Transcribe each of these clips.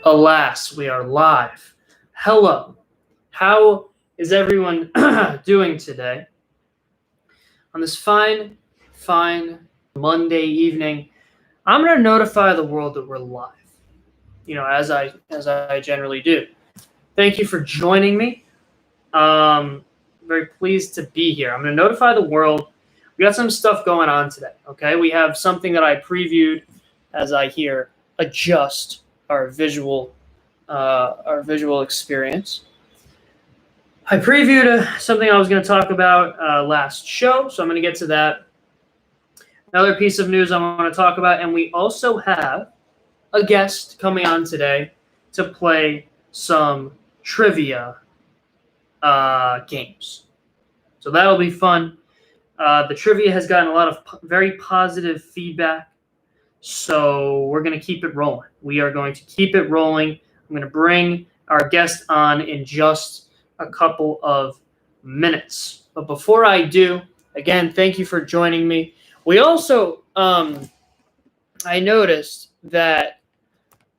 Alas, we are live. Hello. How is everyone doing today? On this fine Monday evening, I'm going to notify the world that we're live. As I generally do. Thank you for joining me. Very pleased to be here. I'm going to notify the world. We got some stuff going on today, okay? We have something that I previewed as I here adjust our visual experience. I previewed something I was going to talk about last show, so I'm going to get to that. Another piece of news I want to talk about, and we also have a guest coming on today to play some trivia games. So that'll be fun. The trivia has gotten a lot of very positive feedback, so we're going to keep it rolling. We are going to keep it rolling. I'm going to bring our guest on in just a couple of minutes. But before I do, again, thank you for joining me. We also, I noticed that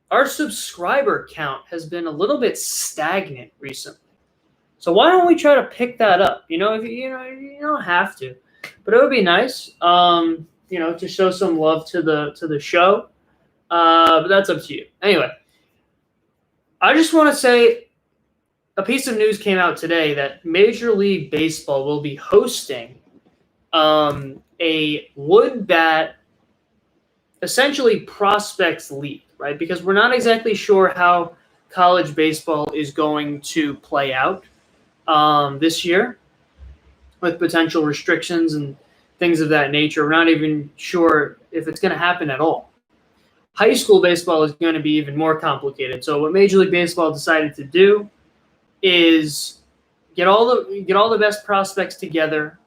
our subscriber count has been a little bit stagnant recently. So why don't we try to pick that up? You don't have to, but it would be nice, to show some love to the show. But that's up to you. Anyway, I just want to say a piece of news came out today that Major League Baseball will be hosting a wood bat, essentially prospects league, right? Because we're not exactly sure how college baseball is going to play out this year with potential restrictions and things of that nature. We're not even sure if it's going to happen at all. High school baseball is going to be even more complicated. So what Major League Baseball decided to do is get all the best prospects together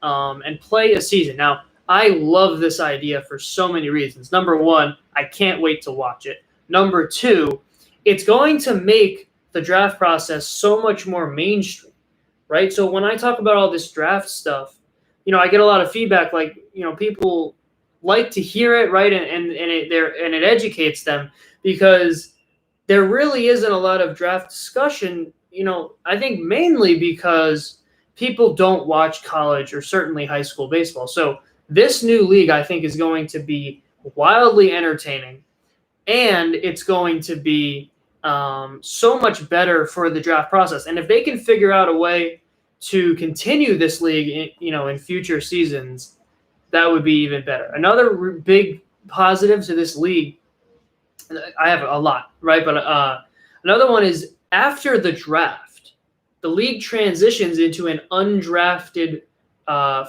and play a season. Now, I love this idea for so many reasons. Number one, I can't wait to watch it. Number two, it's going to make the draft process so much more mainstream, right? So when I talk about all this draft stuff, I get a lot of feedback, like, people like to hear it, right? And it educates them, because there really isn't a lot of draft discussion, I think mainly because people don't watch college or certainly high school baseball. So this new league, I think, is going to be wildly entertaining, and it's going to be so much better for the draft process. And if they can figure out a way to continue this league, in future seasons, that would be even better. Another big positive to this league, I have a lot, right? But another one is after the draft, the league transitions into an undrafted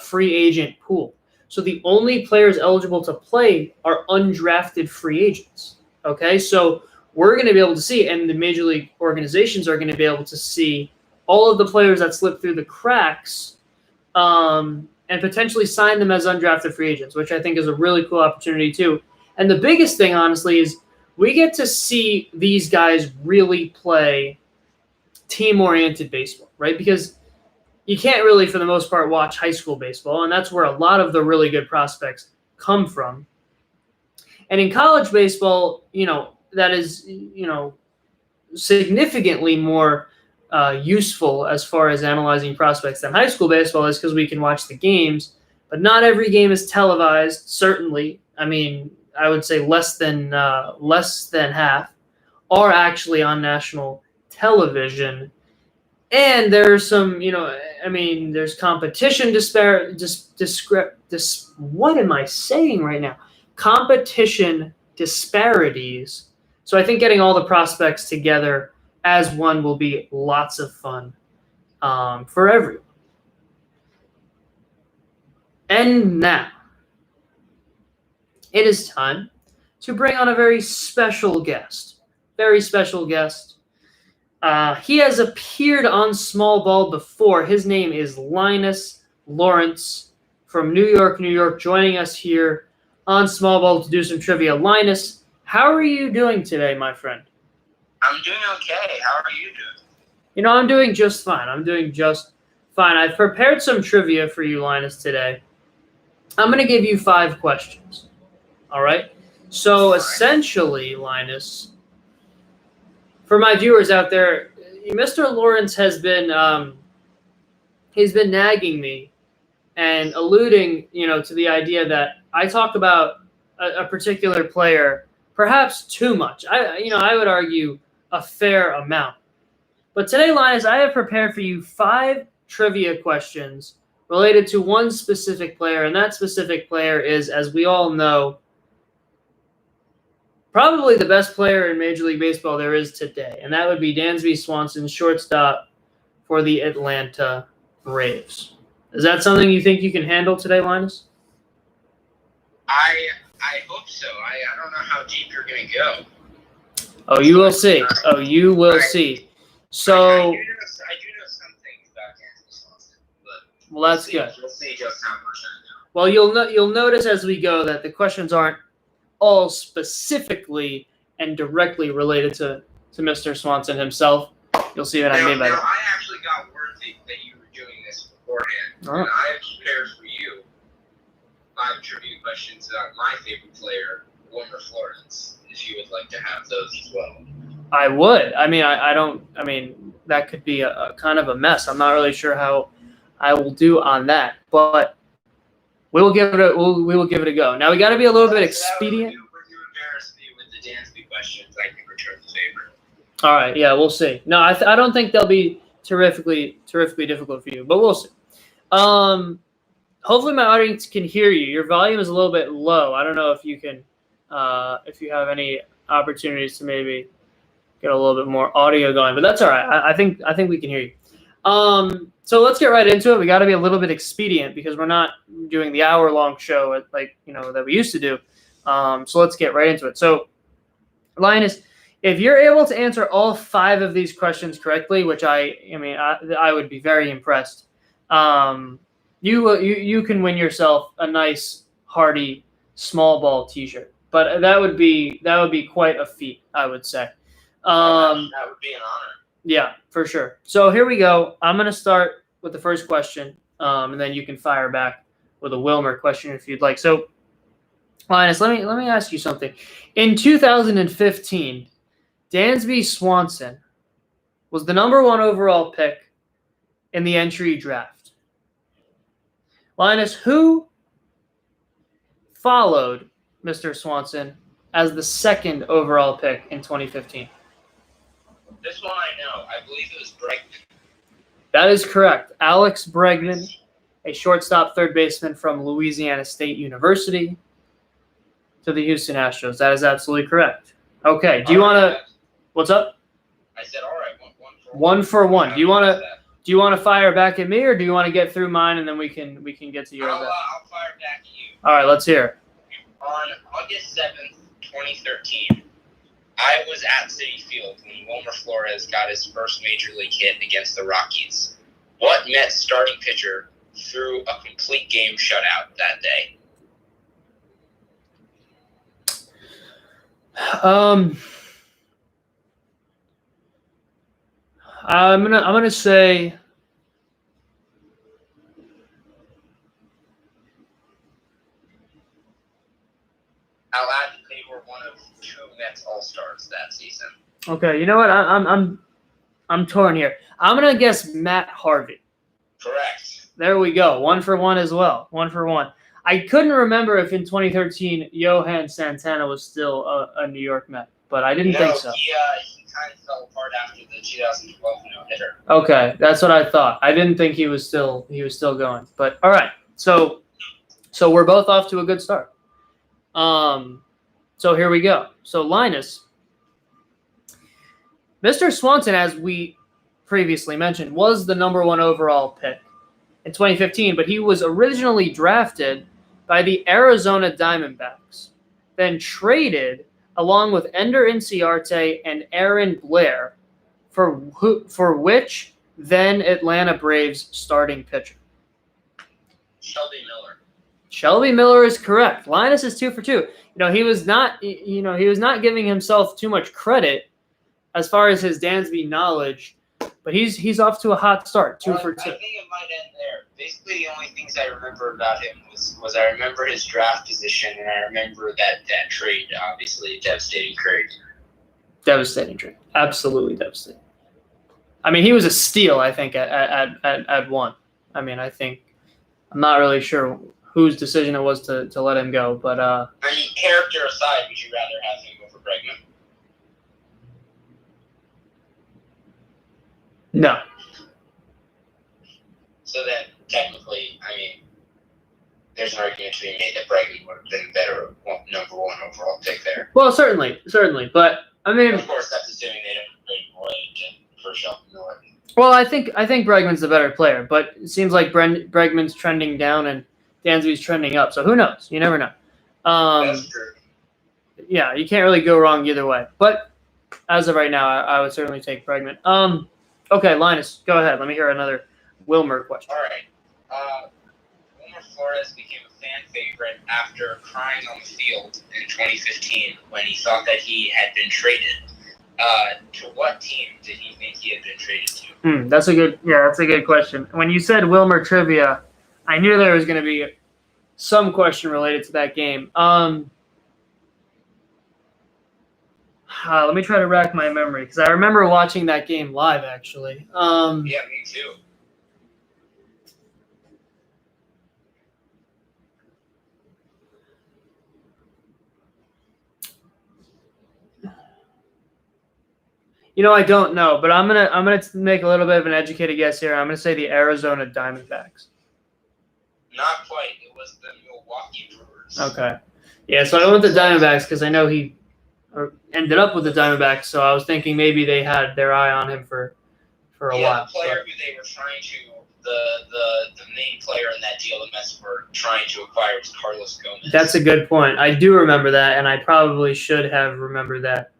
free agent pool. So the only players eligible to play are undrafted free agents. Okay, so we're going to be able to see, and the major league organizations are going to be able to see all of the players that slip through the cracks and potentially sign them as undrafted free agents, which I think is a really cool opportunity too. And the biggest thing, honestly, is we get to see these guys really play team-oriented baseball, right? Because you can't really, for the most part, watch high school baseball, and that's where a lot of the really good prospects come from. And in college baseball, that is, significantly more useful as far as analyzing prospects than high school baseball is, because we can watch the games, but not every game is televised, certainly. I mean, I would say less than half are actually on national television. And there's some, there's competition what am I saying right now? Competition disparities. So I think getting all the prospects together as one will be lots of fun for everyone. And now, it is time to bring on a very special guest. Very special guest. He has appeared on Small Ball before. His name is Linus Lawrence from New York, joining us here on Small Ball to do some trivia. Linus, how are you doing today, my friend? I'm doing okay. How are you doing? I'm doing just fine. I've prepared some trivia for you, Linus, today. I'm going to give you 5 questions. All right? So essentially, Linus, for my viewers out there, Mr. Lawrence has been he's been nagging me and alluding, to the idea that I talk about a particular player perhaps too much. I would argue a fair amount. But today, Linus, I have prepared for you 5 trivia questions related to one specific player, and that specific player is, as we all know, probably the best player in Major League Baseball there is today, and that would be Dansby Swanson, shortstop for the Atlanta Braves. Is that something you think you can handle today, Linus? I hope so. I don't know how deep you're going to go. Oh, you will see. Oh, you will see. So, I do know some things about Dansby Swanson, but well, that's good. We'll see just how much I know. Well, you'll notice as we go that the questions aren't all specifically and directly related to Mr. Swanson himself. You'll see what I mean by that. I actually got word that you were doing this beforehand, and I have prepared for you 5 trivia questions about my favorite player, Wilmer Flores, if you would like to have those as well. I would. I mean, that could be a kind of a mess. I'm not really sure how I will do on that, but we will give it a go. Now we got to be a little bit expedient. When you embarrass me with the Dansby questions, I can return the favor. All right, yeah, we'll see. No, I don't think they'll be terrifically difficult for you, but we'll see. Hopefully my audience can hear you. Your volume is a little bit low. I don't know if you can, if you have any opportunities to maybe get a little bit more audio going, but that's all right. I think we can hear you. So let's get right into it. We got to be a little bit expedient because we're not doing the hour-long show that we used to do. So let's get right into it. So, Linus, if you're able to answer all 5 of these questions correctly, which I would be very impressed. You can win yourself a nice, hearty, small ball T-shirt. But that would be quite a feat, I would say. That would be an honor. Yeah, for sure. So here we go. I'm going to start with the first question, and then you can fire back with a Wilmer question if you'd like. So, Linus, let me ask you something. In 2015, Dansby Swanson was the number 1 overall pick in the entry draft. Linus, who followed Mr. Swanson as the 2nd overall pick in 2015? This one I know. I believe it was Bregman. That is correct. Alex Bregman, a shortstop third baseman from Louisiana State University, to the Houston Astros. That is absolutely correct. Okay. Do you want to? What's up? I said, all right. One for one. Do you want to fire back at me, or do you want to get through mine and then we can get to yours? I'll fire back at you. All right. Let's hear it. On August 7th, 2013. I was at Citi Field when Wilmer Flores got his first major league hit against the Rockies. What Mets starting pitcher threw a complete game shutout that day? I'm gonna say I'll add that they were one of 2 Mets All-Stars that season. Okay, you know what? I'm torn here. I'm gonna guess Matt Harvey. Correct. There we go. 1 for 1 as well. 1 for 1. I couldn't remember if in 2013 Johan Santana was still a New York Met, but I didn't think so. He kind of fell apart after the 2012 no-hitter. Okay, that's what I thought. I didn't think he was still going. But all right, so we're both off to a good start. So here we go. So Linus, Mr. Swanson, as we previously mentioned, was the number 1 overall pick in 2015, but he was originally drafted by the Arizona Diamondbacks, then traded along with Ender Inciarte and Aaron Blair for which then Atlanta Braves starting pitcher? Shelby Miller. Shelby Miller is correct. Linus is 2 for 2. He was not giving himself too much credit as far as his Dansby knowledge, but he's off to a hot start. 2 for 2. I think it might end there. Basically, the only things I remember about him was I remember his draft position, and I remember that trade, obviously, devastating trade. Devastating trade. Absolutely devastating. I mean, he was a steal, I think, at one. I mean, I'm not really sure whose decision it was to let him go, but I mean, character aside, would you rather have him over Bregman? no. So then, technically, I mean, there's an argument to be made that Bregman would have been a better number one overall pick there. Well, certainly, but I mean, of course, that's assuming they don't trade Boyd for Shelton Miller. Well, I think Bregman's the better player, but it seems like Bregman's trending down and Dansby's trending up. So who knows? You never know. That's true. Yeah, you can't really go wrong either way. But as of right now, I would certainly take Bregman. Okay, Linus, go ahead. Let me hear another Wilmer question. All right. Wilmer Flores became a fan favorite after crying on the field in 2015 when he thought that he had been traded. To what team did he think he had been traded to? That's a good question. When you said Wilmer trivia, I knew there was going to be some question related to that game. Let me try to rack my memory because I remember watching that game live, actually. Yeah, me too. I don't know, but I'm gonna make a little bit of an educated guess here. I'm gonna say the Arizona Diamondbacks. Not quite. It was the Milwaukee Brewers. Okay. Yeah, so I went with the Diamondbacks because I know he ended up with the Diamondbacks, so I was thinking maybe they had their eye on him for a while. The player who they were trying to the main player in that deal the Mets were trying to acquire was Carlos Gomez. That's a good point. I do remember that, and I probably should have remembered that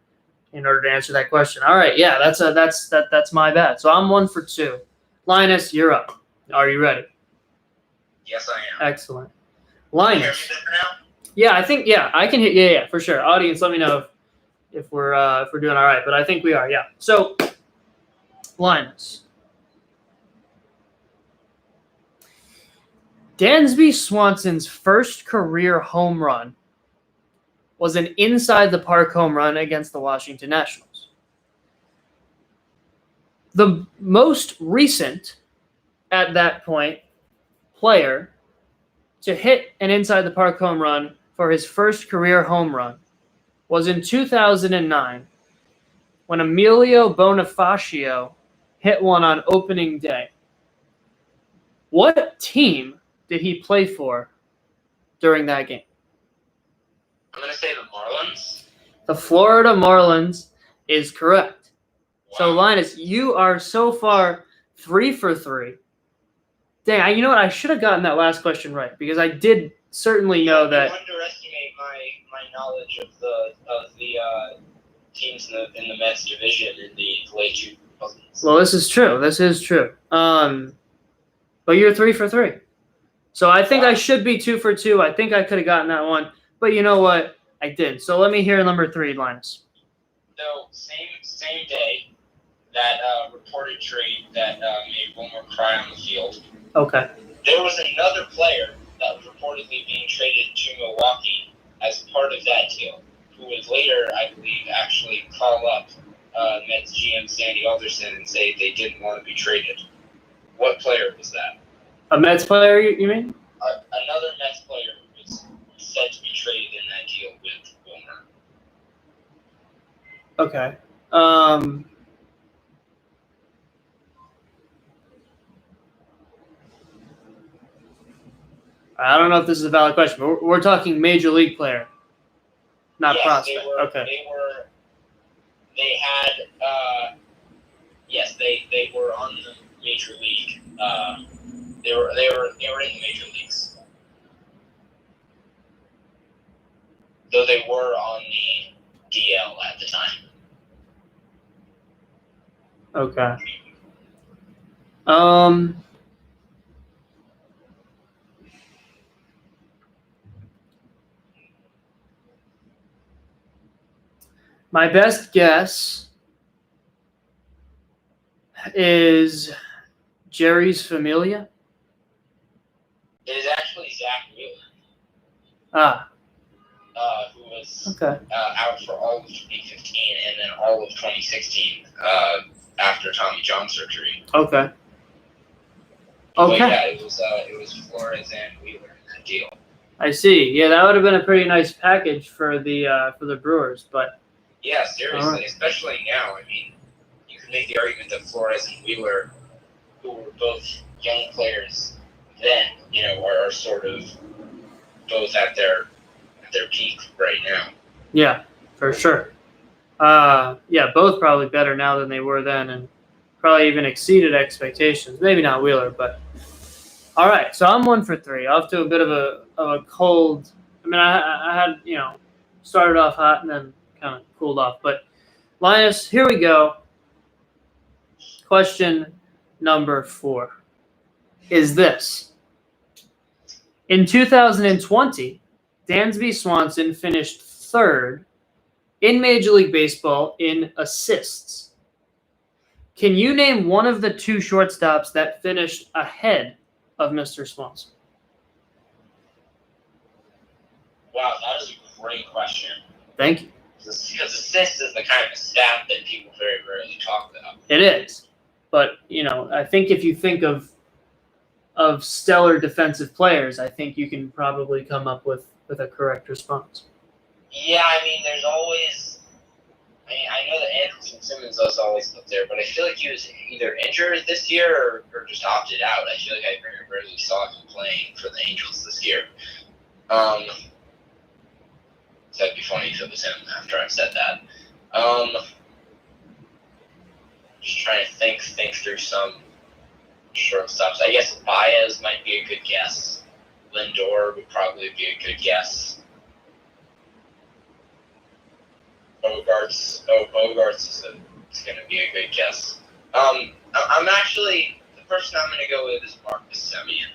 in order to answer that question. All right, yeah, that's my bad. So I'm 1 for 2. Linus, you're up. Are you ready? Yes, I am. Excellent. Can you hear Linus. me better now? Yeah, I think I can hear. Yeah, for sure. Audience, let me know if we're doing all right. But I think we are. Yeah. So, Linus. Dansby Swanson's first career home run was an inside the park home run against the Washington Nationals. The most recent, at that point, player to hit an inside the park home run for his first career home run was in 2009 when Emilio Bonifacio hit one on opening day. What team did he play for during that game? I'm going to say the Marlins. The Florida Marlins is correct. Wow. So, Linus, you are so far 3 for 3. Dang, you know what? I should have gotten that last question right because I did certainly know that. You underestimate my knowledge of the teams in the Mets division in the late 2000s. Well, this is true. But you're 3 for 3. So I think I should be 2 for 2. I think I could have gotten that one. But you know what? I did. So let me hear number 3, Linus. So same day, that reported trade that made Wilmer cry on the field. Okay. There was another player that was reportedly being traded to Milwaukee as part of that deal, who would later, I believe, actually call up Mets GM Sandy Alderson and say they didn't want to be traded. What player was that? A Mets player, you mean? Another Mets player who was said to be traded in that deal with Wilmer. Okay. I don't know if this is a valid question, but we're talking major league player, not prospect. They were on the major league. They were in the major leagues. Though they were on the DL at the time. Okay. My best guess is Jerry's Familia. It is actually Zach Wheeler. Ah. Who was okay. Out for all of 2015 and then all of 2016 after Tommy John surgery. Okay. But yeah, it was Flores and Wheeler in that deal. I see. Yeah, that would have been a pretty nice package for the Brewers, but yeah, seriously, especially now. I mean, you can make the argument that Flores and Wheeler, who were both young players then, are sort of both at their peak right now. Yeah, for sure. Yeah, both probably better now than they were then, and probably even exceeded expectations. Maybe not Wheeler, but all right. So I'm 1 for 3. Off to a bit of a cold. I mean, I had started off hot and then kind of cooled off. But Linus, here we go. Question number 4 is this: in 2020, Dansby Swanson finished 3rd in Major League Baseball in assists. Can you name one of the 2 shortstops that finished ahead of Mr. Swanson? Wow, that is a great question. Thank you. Because assist is the kind of stat that people very rarely talk about. It is. But, I think if you think of stellar defensive players, I think you can probably come up with a correct response. Yeah, I mean, there's always... I know that Andrelton Simmons was always up there, but I feel like he was either injured this year or just opted out. I feel like I very rarely saw him playing for the Angels this year. So that'd be funny if it was him after I said that. Just trying to think through some shortstops. I guess Baez might be a good guess. Lindor would probably be a good guess. Bogarts is going to be a good guess. I'm actually, the person I'm going to go with is Marcus Semien.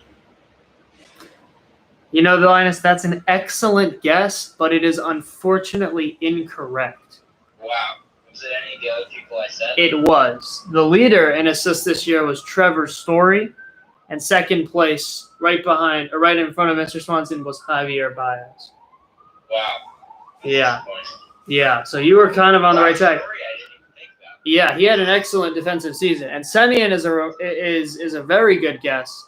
Linus, that's an excellent guess, but it is unfortunately incorrect. Wow. Was it any of the other people I said? It was. The leader in assists this year was Trevor Story, and second place, right in front of Mr. Swanson, was Javier Baez. Wow. Yeah. Yeah, so you were kind of on the right track. I didn't even think about. Yeah, he had an excellent defensive season, and Semien is a very good guess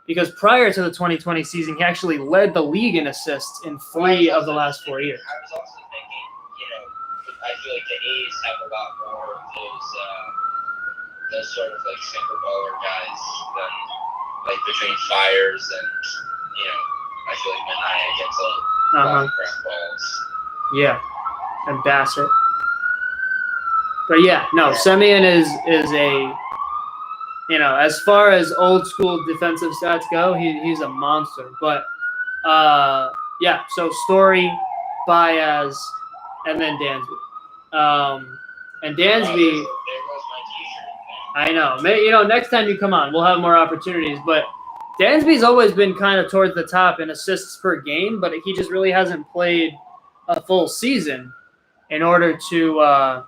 because prior to the 2020 season, he actually led the league in assists in 3 of the last 4 years. I was also thinking, I feel like the A's have a lot more of those sort of like single baller guys than like between Fires and I feel like Manaea gets a lot of ground balls. Yeah. And Bassett. But yeah, no, Semien is a, as far as old school defensive stats go, he's a monster. But yeah, so Story, Baez, and then Dansby. And Dansby, There goes my t-shirt. I know. Next time you come on, we'll have more opportunities. But Dansby's always been kind of towards the top in assists per game, but he just really hasn't played a full season in order to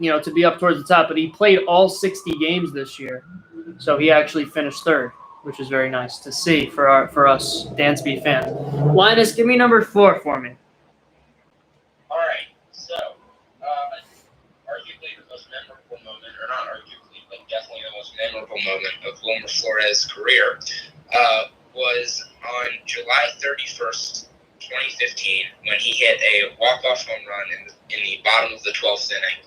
to be up towards the top. But he played all 60 games this year, so he actually finished 3rd, which is very nice to see for us Dansby fans. Linus, give me number 4 for me. All right, so arguably the most memorable moment, or not arguably, but definitely the most memorable moment of Wilmer Flores' career was on July 31st, 2015, when he hit a walk-off home run in the bottom of the 12th inning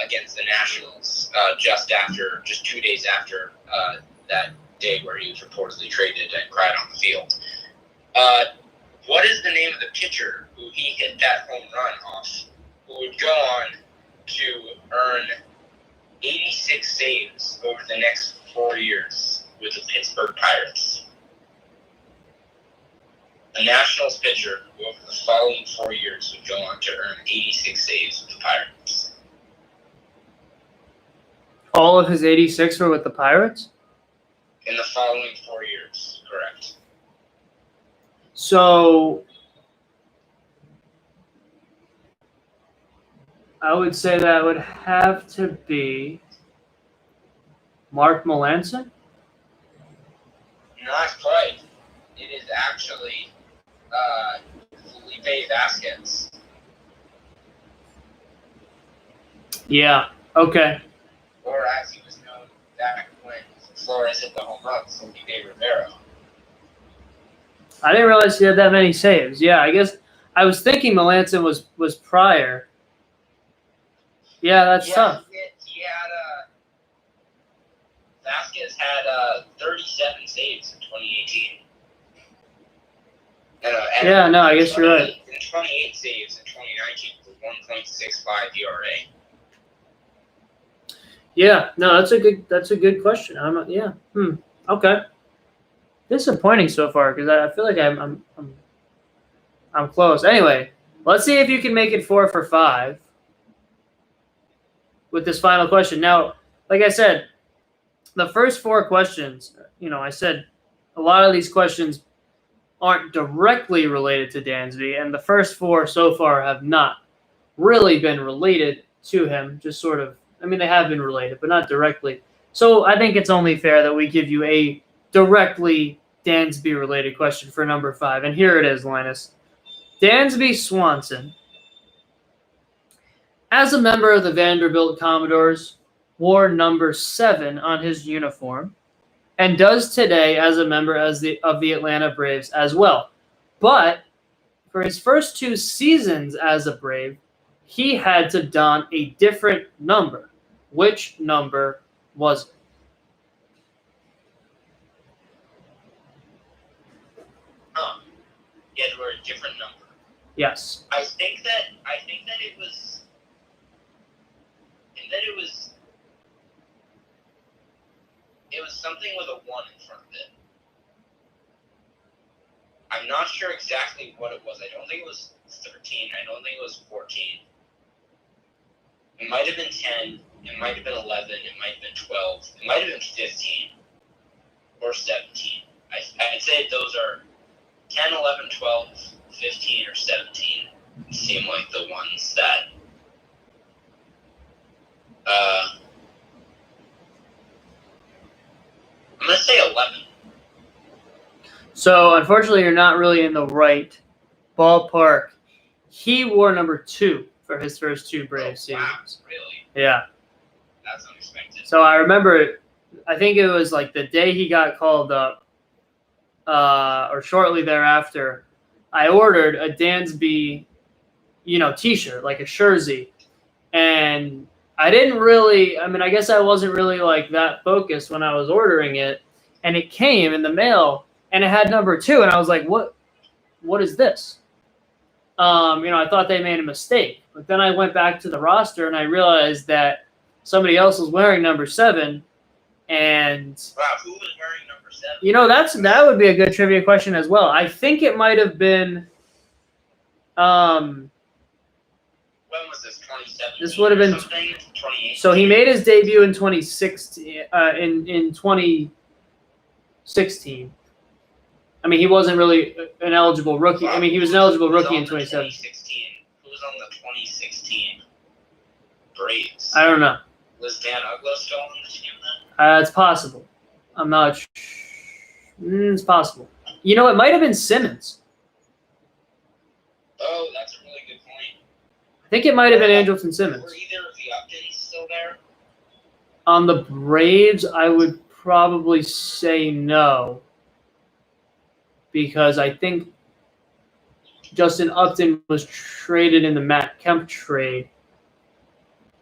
against the Nationals, just 2 days after that day where he was reportedly traded and cried on the field. What is the name of the pitcher who he hit that home run off, who would go on to earn 86 saves over the next 4 years with the Pittsburgh Pirates? A Nationals pitcher who over the following 4 years would go on to earn 86 saves with the Pirates. All of his 86 were with the Pirates? In the following 4 years, correct. So I would say that would have to be Mark Melancon? Not quite. It is actually Felipe Vasquez. Yeah. Okay. Or as he was known back when Flores hit the home run, Felipe Rivero. I didn't realize he had that many saves. Yeah, I guess I was thinking Melanson was prior. Yeah, that's tough. He had Vasquez had 37 saves in 2018. Yeah, no, I guess you're right. And 28 saves in 2019 with 1.65 ERA. Yeah, no, that's a good question. Okay. Disappointing so far because I feel like I'm close. Anyway, let's see if you can make it 4 for 5 with this final question. Now, like I said, the first 4 questions, I said a lot of these questions aren't directly related to Dansby, and the first 4 so far have not really been related to him. Just sort of, they have been related, but not directly. So I think it's only fair that we give you a directly Dansby-related question for number 5. And here it is, Linus. Dansby Swanson, as a member of the Vanderbilt Commodores, wore number 7 on his uniform and does today as a member of the Atlanta Braves as well. But for his first 2 seasons as a Brave, he had to don a different number. Which number was it? He had to wear a different number. Yes. I think that it was. And that it was. It was something with a 1 in front of it. I'm not sure exactly what it was. I don't think it was 13. I don't think it was 14. It might have been 10. It might have been 11. It might have been 12. It might have been 15. Or 17. I'd say those are 10, 11, 12, 15, or 17 seem like the ones that I'm going to say 11. So, unfortunately, you're not really in the right ballpark. He wore number 2 for his first 2 Braves seasons. Wow, really? Yeah. That's unexpected. So, I remember, I think it was like the day he got called up, or shortly thereafter, I ordered a Dansby, T-shirt, like a jersey. And I didn't really, I guess I wasn't really like that focused when I was ordering it. And it came in the mail and it had number 2. And I was like, what is this? I thought they made a mistake. But then I went back to the roster and I realized that somebody else was wearing number 7. And wow, who was wearing number 7? That would be a good trivia question as well. I think it might have been when was this? 2017? This would have been 2018. So he made his debut in 2016 in 2016. He wasn't really an eligible rookie. He was an eligible rookie in 2017. Who was on the 2016 Braves? I don't know. Was Dan Uglo still on the team then? It's possible. I'm not sure. It's possible. It might have been Simmons. Oh, that's a really good point. I think it might have been Andrelton Simmons. Were either of the Uptons still there? On the Braves, I would probably say no. Because I think Justin Upton was traded in the Matt Kemp trade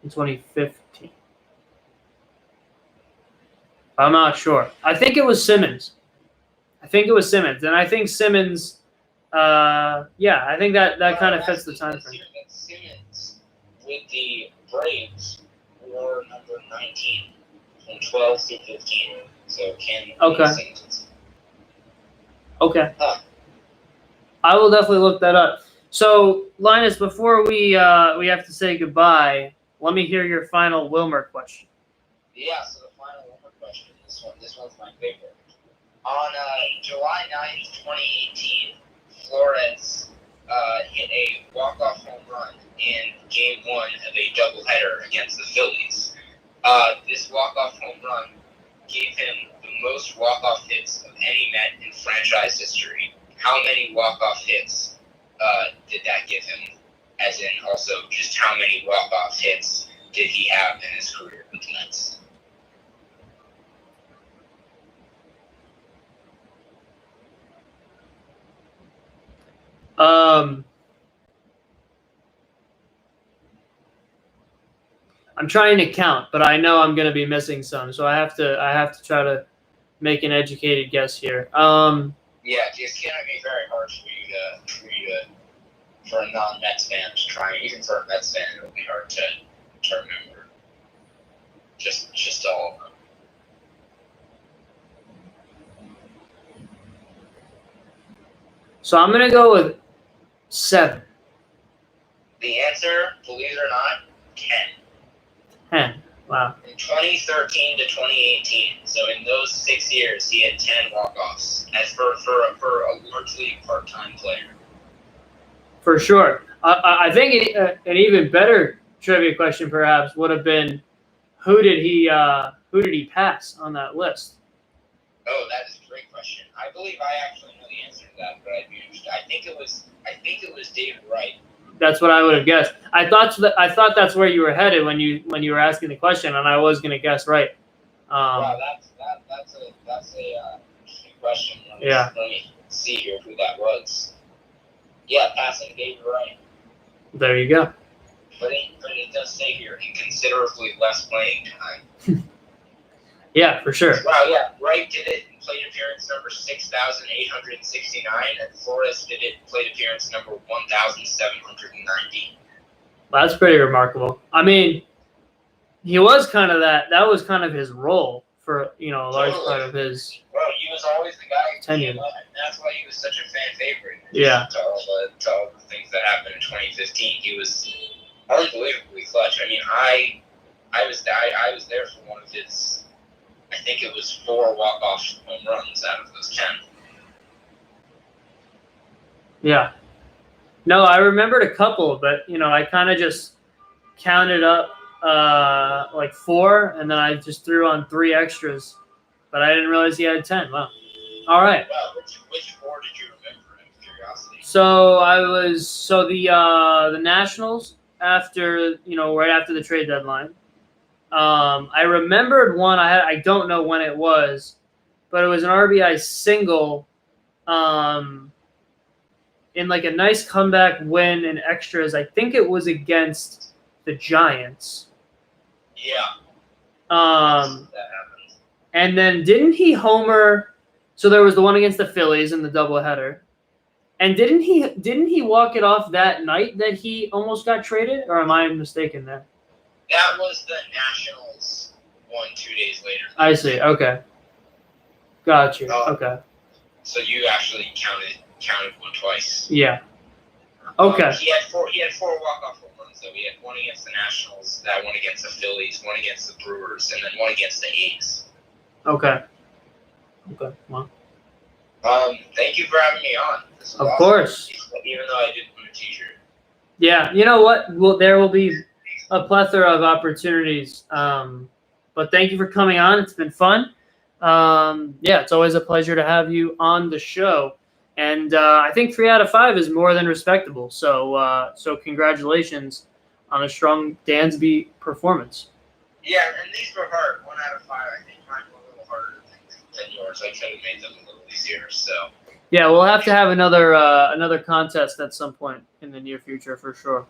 in 2015. I'm not sure. I think it was Simmons. And I think Simmons, I think that kind of fits the time frame. Simmons with the Braves wore number 19 from 12 to 15. So Okay. Okay. Huh. I will definitely look that up. So, Linus, before we have to say goodbye, let me hear your final Wilmer question. Yeah, so the final Wilmer question, this one's my favorite. On July 9th, 2018, Flores hit a walk-off home run in Game 1 of a doubleheader against the Phillies. This walk-off home run gave him the most walk-off hits of any Met in franchise history. How many walk-off hits did that give him? As in, also, just how many walk-off hits did he have in his career with the Mets? I'm trying to count, but I know I'm going to be missing some, so I have to try to make an educated guess here. Yeah, it's going to be very hard for you to, for a non-Mets fan to try. Even for a Mets fan, it'll be hard to remember. Just all of them. So I'm going to go with 7. The answer, believe it or not, 10. 10. Wow. From 2013 to 2018, so in those 6 years, he had 10 walk-offs as for a largely part-time player. For sure. I think an even better trivia question perhaps would have been, who did he pass on that list? Oh, that is a great question. I believe I actually know the answer to that, but I'd be interested. I think it was David Wright. That's what I would have guessed. I thought that's where you were headed when you were asking the question, and I was going to guess right. Wow, that's a interesting question. Let me see here who that was. Yeah, passing David Wright. There you go. But it does say here, in considerably less playing time. Yeah, for sure. Wow, yeah. Wright did it in plate appearance number 6,869, and Flores did it in plate appearance number 1,790. That's pretty remarkable. I mean, he was kind of that was kind of his role for, a large part of his Well, he was always the guy who tenure. came up, and that's why he was such a fan favorite. Yeah. To all the things that happened in 2015, he was unbelievably clutch. I mean, I was there for one of his, I think it was 4 walk-off home runs out of those 10. Yeah. No, I remembered a couple, but I kind of just counted up like 4, and then I just threw on 3 extras, but I didn't realize he had 10. Wow. All right. Wow, which 4 did you remember? Out of curiosity. So the Nationals after right after the trade deadline. I remembered one I don't know when it was, but it was an RBI single in like a nice comeback win in extras. I think it was against the Giants. Yeah. That happens. And then didn't he homer? So there was the one against the Phillies in the doubleheader. And didn't he walk it off that night that he almost got traded? Or am I mistaken there? That was the Nationals 2 days later. I see. Okay. Got you. Okay. So you actually counted one twice. Yeah. Okay. He had 4 walk-off home runs, though. He had one against the Nationals, that one against the Phillies, one against the Brewers, and then one against the A's. Okay. Okay. Well. Thank you for having me on. This was Of awesome. course. Even though I didn't win a T-shirt. Yeah. You know what? Well, there will be a plethora of opportunities. But thank you for coming on. It's been fun. Yeah, it's always a pleasure to have you on the show. And I think 3 out of 5 is more than respectable. So congratulations on a strong Dansby performance. Yeah, and these were hard. 1 out of 5. I think mine were a little harder than yours. I could have made them a little easier. So. Yeah, we'll have to have another contest at some point in the near future for sure.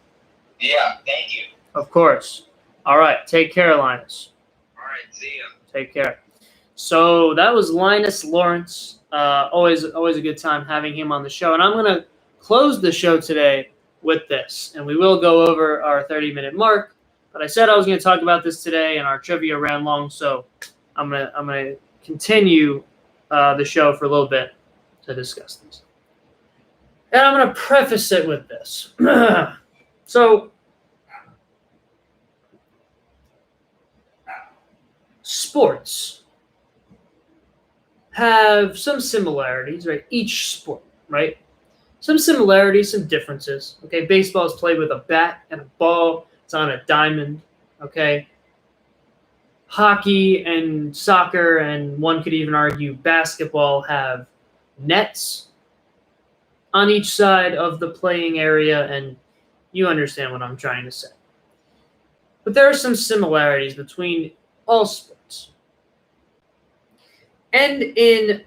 Yeah, thank you. Of course. All right. Take care, Linus. All right, see ya. Take care. So that was Linus Lawrence. Always a good time having him on the show. And I'm going to close the show today with this. And we will go over our 30-minute mark. But I said I was going to talk about this today, and our trivia ran long. So I'm gonna continue the show for a little bit to discuss this. And I'm going to preface it with this. So sports have some similarities, right? Each sport, right? Some similarities, some differences. Okay, baseball is played with a bat and a ball. It's on a diamond. Okay. Hockey and soccer, and one could even argue basketball, have nets on each side of the playing area, and you understand what I'm trying to say. But there are some similarities between all sports. And in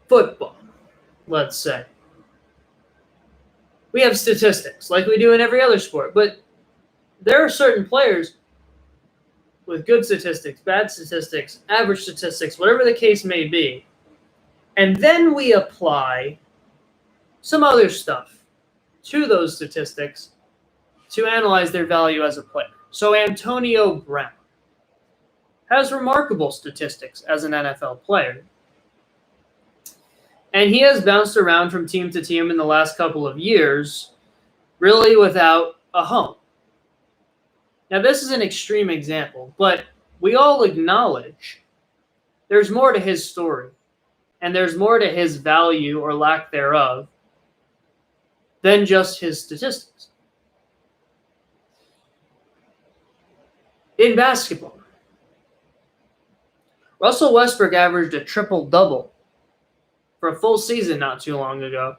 football, let's say, we have statistics like we do in every other sport. But there are certain players with good statistics, bad statistics, average statistics, whatever the case may be. And then we apply some other stuff to those statistics to analyze their value as a player. So Antonio Brown has remarkable statistics as an NFL player. And he has bounced around from team to team in the last couple of years, really without a home. Now, this is an extreme example, but we all acknowledge there's more to his story, and there's more to his value or lack thereof than just his statistics. In basketball, Russell Westbrook averaged a triple-double for a full season not too long ago.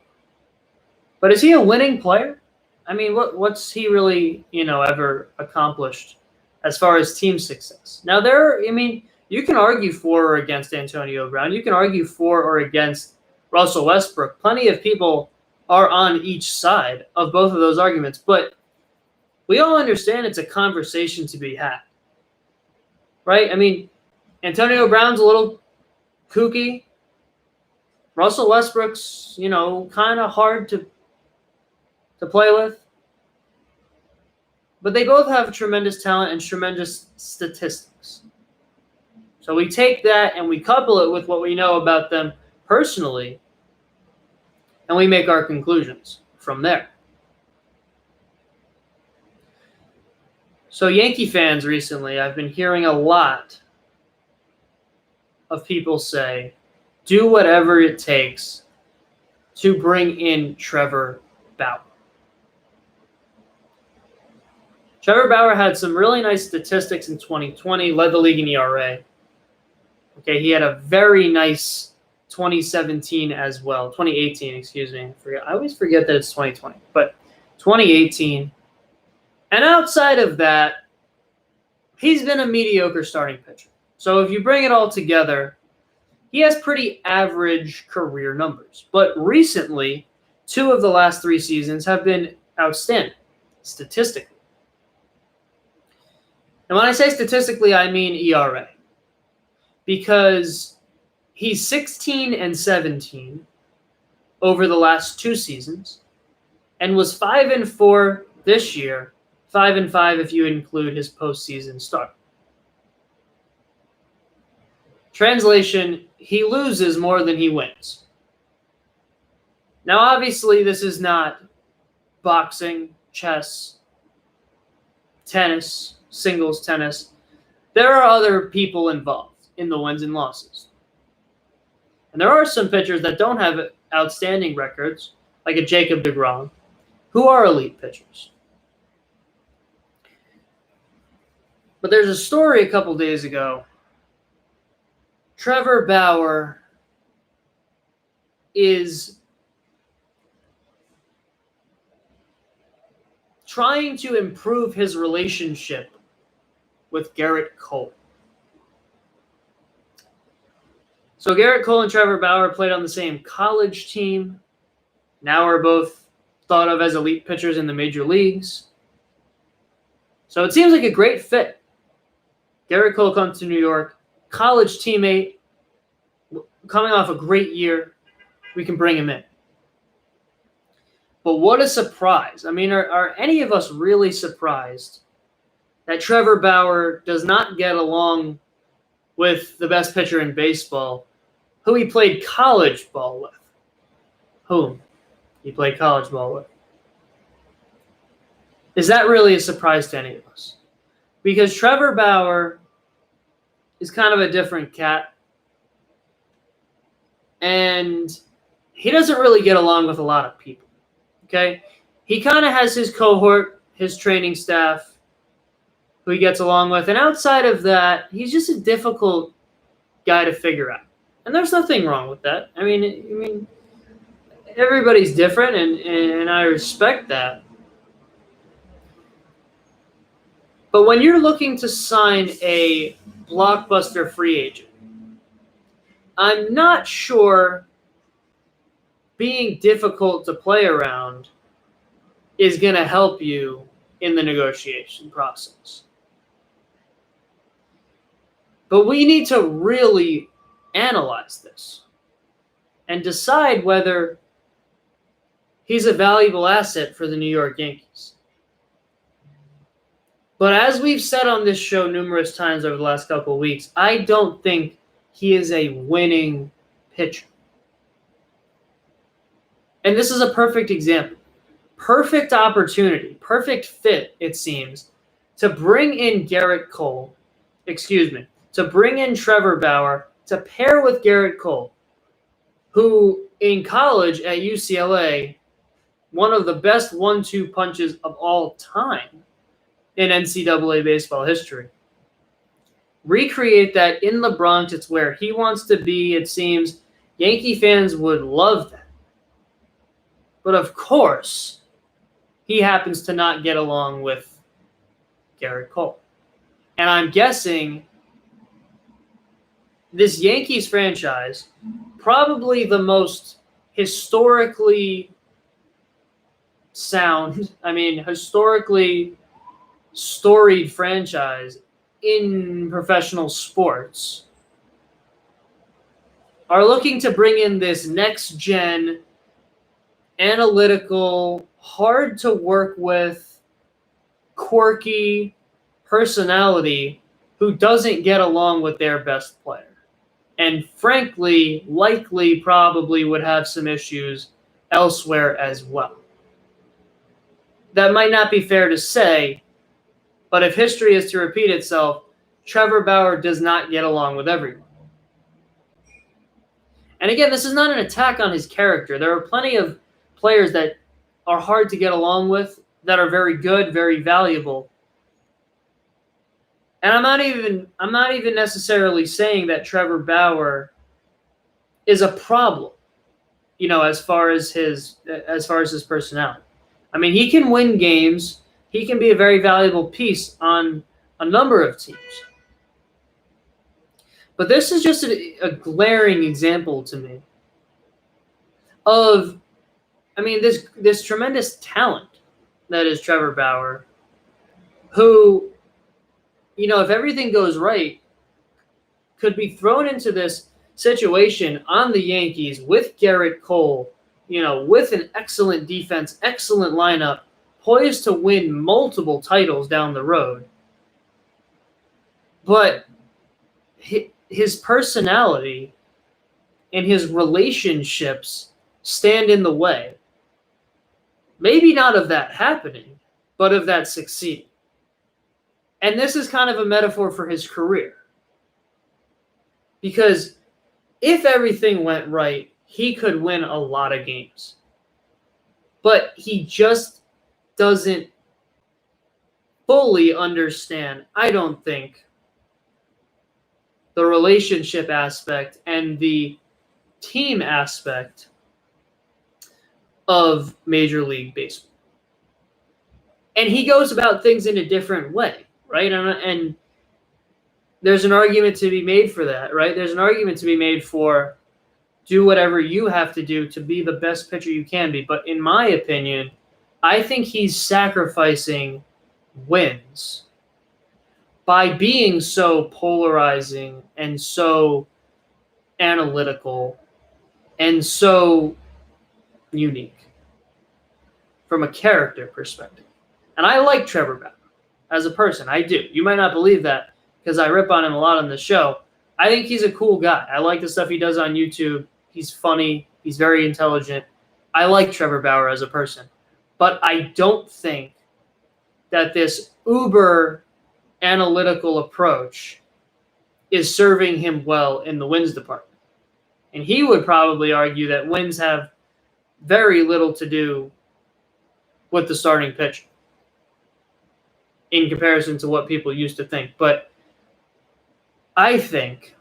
But is he a winning player? I mean, what's he really, ever accomplished as far as team success? Now, you can argue for or against Antonio Brown. You can argue for or against Russell Westbrook. Plenty of people are on each side of both of those arguments. But we all understand it's a conversation to be had. Right? I mean, Antonio Brown's a little kooky. Russell Westbrook's, kind of hard to play with. But they both have tremendous talent and tremendous statistics. So we take that and we couple it with what we know about them personally, and we make our conclusions from there. So Yankee fans recently, I've been hearing a lot of people say, do whatever it takes to bring in Trevor Bauer. Trevor Bauer had some really nice statistics in 2020, led the league in ERA. Okay, he had a very nice 2017 as well. 2018, excuse me. I always forget that it's 2020, but 2018. And outside of that, he's been a mediocre starting pitcher. So if you bring it all together, he has pretty average career numbers. But recently, 2 of the last 3 seasons have been outstanding, statistically. And when I say statistically, I mean ERA. Because he's 16-17 over the last 2 seasons and was 5-4 this year, 5-5 if you include his postseason start. Translation, he loses more than he wins. Now, obviously, this is not boxing, chess, tennis, singles tennis. There are other people involved in the wins and losses. And there are some pitchers that don't have outstanding records, like a Jacob deGrom, who are elite pitchers. But there's a story a couple days ago. Trevor Bauer is trying to improve his relationship with Gerrit Cole. So Gerrit Cole and Trevor Bauer played on the same college team. Now are both thought of as elite pitchers in the major leagues. So it seems like a great fit. Gerrit Cole comes to New York, college teammate, coming off a great year. We can bring him in. But what a surprise. I mean, are any of us really surprised that Trevor Bauer does not get along with the best pitcher in baseball, who he played college ball with? Whom he played college ball with. Is that really a surprise to any of us? Because Trevor Bauer is kind of a different cat. And he doesn't really get along with a lot of people. Okay? He kind of has his cohort, his training staff, who he gets along with. And outside of that, he's just a difficult guy to figure out. And there's nothing wrong with that. I mean, everybody's different, and I respect that. But when you're looking to sign a blockbuster free agent, I'm not sure being difficult to play around is going to help you in the negotiation process. But we need to really analyze this and decide whether he's a valuable asset for the New York Yankees. But as we've said on this show numerous times over the last couple of weeks, I don't think he is a winning pitcher. And this is a perfect example. Perfect opportunity, perfect fit, it seems, to bring in to bring in Trevor Bauer to pair with Garrett Cole, who in college at UCLA, one of the best 1-2 punches of all time in NCAA baseball history. Recreate that in the Bronx. It's where he wants to be, it seems. Yankee fans would love that. But of course, he happens to not get along with Garrett Cole. And I'm guessing this Yankees franchise, probably the most historically historically storied franchise in professional sports, are looking to bring in this next-gen, analytical, hard to work with, quirky personality who doesn't get along with their best player. And frankly, likely, probably would have some issues elsewhere as well. That might not be fair to say, but if history is to repeat itself, Trevor Bauer does not get along with everyone. And again, this is not an attack on his character. There are plenty of players that are hard to get along with, that are very good, very valuable. And I'm not even necessarily saying that Trevor Bauer is a problem, as far as his personality. I mean, he can win games. He can be a very valuable piece on a number of teams. But this is just a glaring example to me of, this tremendous talent that is Trevor Bauer, who, if everything goes right, could be thrown into this situation on the Yankees with Garrett Cole, with an excellent defense, excellent lineup, poised to win multiple titles down the road. But his personality and his relationships stand in the way. Maybe not of that happening, but of that succeeding. And this is kind of a metaphor for his career. Because if everything went right, he could win a lot of games. But he just doesn't fully understand, I don't think, the relationship aspect and the team aspect of Major League Baseball. And he goes about things in a different way, right? And there's an argument to be made for that, right? There's an argument to be made for do whatever you have to do to be the best pitcher you can be. But in my opinion, I think he's sacrificing wins by being so polarizing and so analytical and so unique from a character perspective. And I like Trevor Bauer as a person. I do. You might not believe that because I rip on him a lot on the show. I think he's a cool guy. I like the stuff he does on YouTube. He's funny. He's very intelligent. I like Trevor Bauer as a person. But I don't think that this uber analytical approach is serving him well in the wins department. And he would probably argue that wins have very little to do with the starting pitcher in comparison to what people used to think. But I think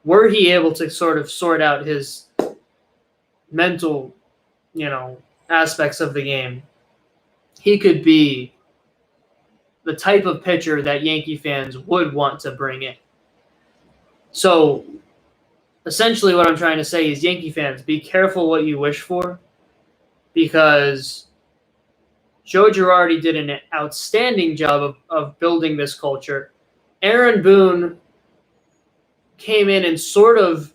were he able to sort of sort out his mental, aspects of the game, he could be the type of pitcher that Yankee fans would want to bring in. So essentially what I'm trying to say is, Yankee fans, be careful what you wish for, because Joe Girardi did an outstanding job of building this culture. Aaron Boone came in and sort of,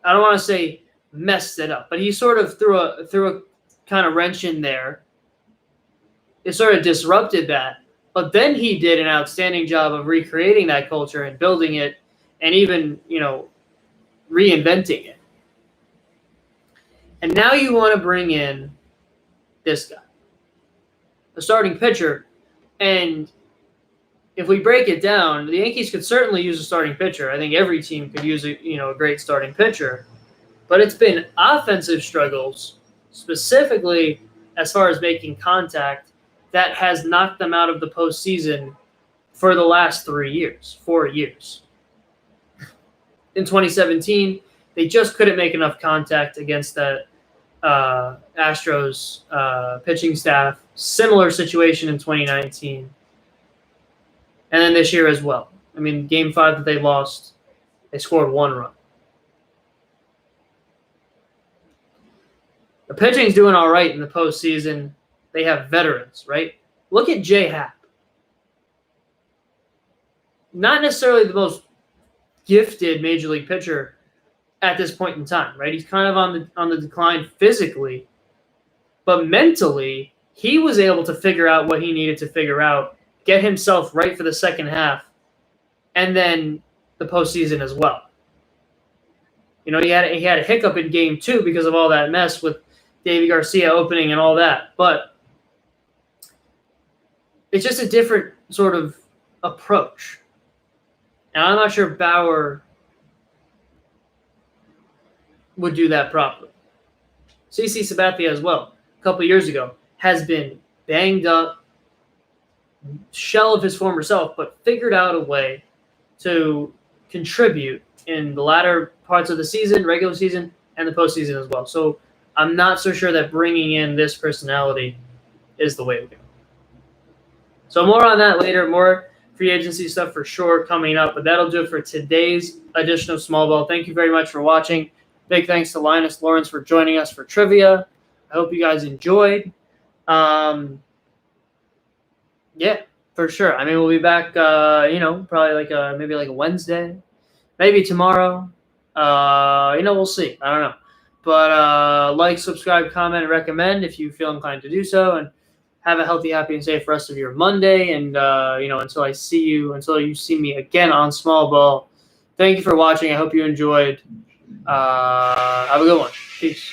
I don't want to say messed it up, but he sort of threw a kind of wrench in there. It sort of disrupted that. But then he did an outstanding job of recreating that culture and building it, and even, reinventing it. And now you want to bring in this guy, the starting pitcher. And if we break it down, the Yankees could certainly use a starting pitcher. I think every team could use a great starting pitcher. But it's been offensive struggles, specifically as far as making contact, that has knocked them out of the postseason for the last 4 years. In 2017, they just couldn't make enough contact against that Astros pitching staff. Similar situation in 2019. And then this year as well. I mean, Game 5 that they lost, they scored 1 run. The pitching's doing all right in the postseason. They have veterans, right? Look at J. Happ. Not necessarily the most gifted major league pitcher at this point in time, right? He's kind of on the decline physically, but mentally, he was able to figure out what he needed to figure out, get himself right for the second half, and then the postseason as well. He had a hiccup in Game 2 because of all that mess with Davy Garcia opening and all that, but it's just a different sort of approach. And I'm not sure Bauer would do that properly. CC Sabathia as well, a couple of years ago, has been banged up, shell of his former self, but figured out a way to contribute in the latter parts of the season, regular season, and the postseason as well. So I'm not so sure that bringing in this personality is the way to go. So more on that later, more free agency stuff for sure coming up, but that'll do it for today's edition of Small Ball. Thank you very much for watching. Big thanks to Linus Lawrence for joining us for trivia. I hope you guys enjoyed. Yeah, for sure. I mean, we'll be back, probably maybe like a Wednesday, maybe tomorrow. We'll see. I don't know. But like, subscribe, comment, and recommend if you feel inclined to do so. And have a healthy, happy, and safe rest of your Monday. And, until you see me again on Small Ball, thank you for watching. I hope you enjoyed. Have a good one. Peace.